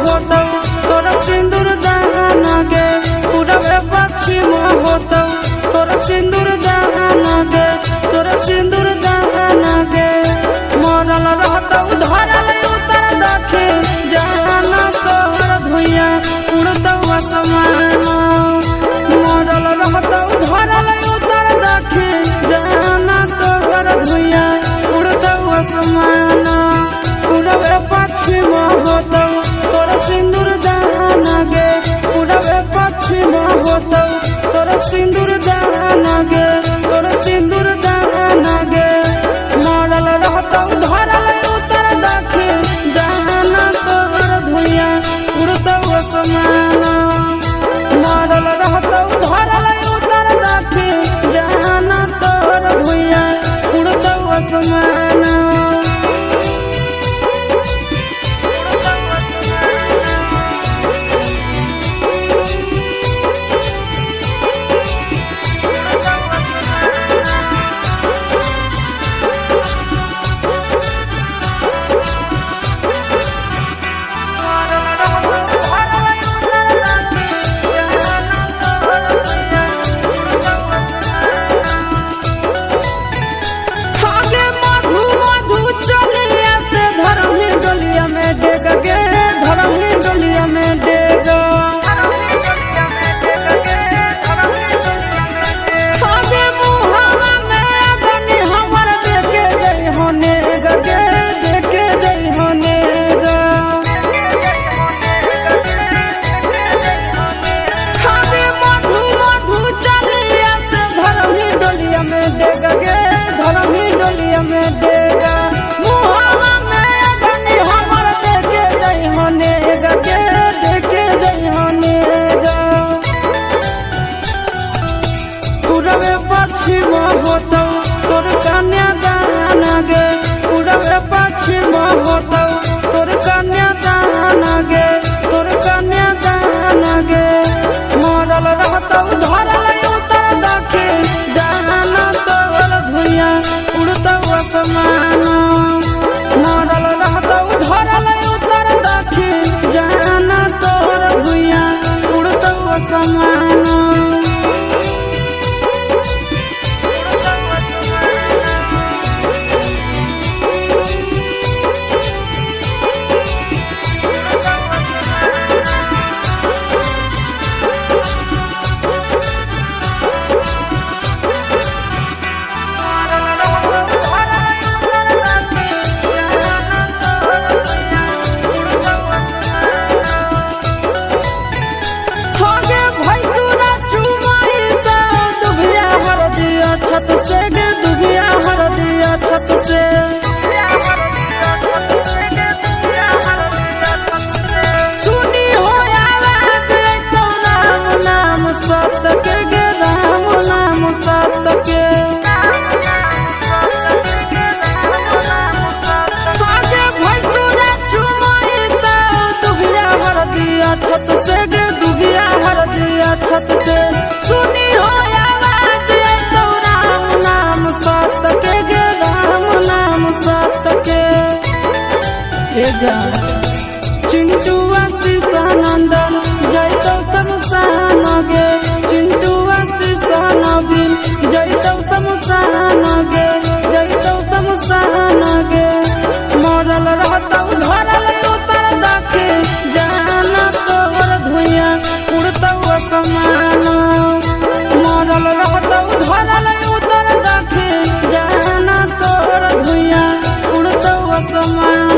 होतौ तोरा सिंदूर दान गे पूरब पश्चिम होतौ तोरा सिंदूर दान गे तोरा सिंदूर दान गे मरल रहतौ धरल उतर दक्षिण जाना तोहर भुइया उड़तौ आसमान मरल रहतौ धरल उतर दक्षिण जाना तोहर भुइया उड़तौ आसमान पूरब पश्चिम होतौ तोरा सिंदूर दान गे पूरब पश्चिम होतौ तोरा सिंदूर दान गे तोरा सिंदूर दान गे मरल रहतौ धरल उतर दक्षिण जाना तोहर भुइया उड़तौ आसमान मरल रहतौ धरल उतर दक्षिण जाना तोहर भुइया उड़तौ आसमान। पूरब पश्चिम होतौ तोर कन्या दान गे पूरब पश्चिम होतौ तोर कन्या दान गे तोर कन्या दान गे मरल रहतौ धरल उतर दक्षिण जाना तोहर भुइया उड़तौ आसमान मरल रहतौ धरल उतर दक्षिण जाना तोहर भुइया उड़तौ आसमान। छत से गे दुबिया हर दिया छत से सुनी हो आवाज तो राम नाम सत्य के गे राम नाम सत्य के आगे भैंसुरा चुमाई तो दुबिया हर दिया छत से गे दुबिया हर दिया छत से सुनी हो चिंटू आशीष नंदन जैतौ शमशान गे चिंटू आशीष नवीन जैतौ शमशान गे जैतौ शमशान गे मरल रहतौ धरल उतर दक्षिण जाना तोहर भुइया उड़तौ आसमान मरल रहतौ धरल उतर दक्षिण जाना तोहर भुइया उड़तौ आसमान।